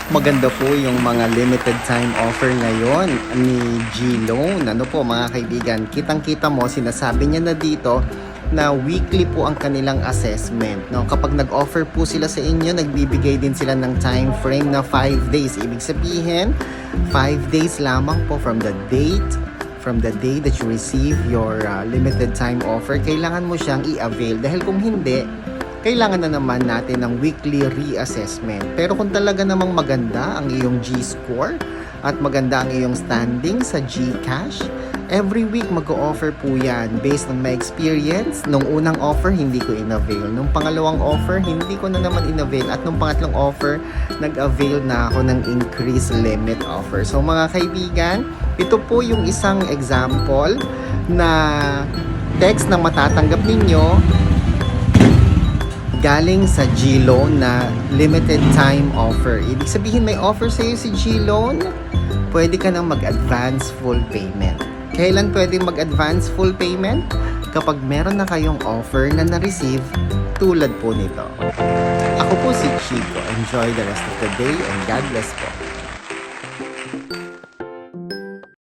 Maganda po yung mga limited time offer ngayon ni G-Loan. Ano po mga kaibigan, kitang-kita mo, sinasabi niya na dito na weekly po ang kanilang assessment. No? Kapag nag-offer po sila sa inyo, nagbibigay din sila ng time frame na 5 days. Ibig sabihin, 5 days lamang po from the day that you receive your limited time offer, kailangan mo siyang i-avail. Dahil kung hindi, kailangan na naman natin ng weekly reassessment. Pero kung talaga namang maganda ang iyong G-score at maganda ang iyong standing sa GCash, every week mag-o-offer po yan. Based on my experience, nung unang offer, hindi ko in-avail. Nung pangalawang offer, hindi ko na naman in-avail. At nung pangatlong offer, nag-avail na ako ng increase limit offer. So mga kaibigan, ito po yung isang example na text na matatanggap ninyo galing sa G-Loan na limited time offer. Ibig sabihin may offer sa iyo si G-Loan, pwede ka nang mag-advance full payment. Kailan pwede mag-advance full payment? Kapag meron na kayong offer na na-receive tulad po nito. Ako po si Chico. Enjoy the rest of the day and God bless po.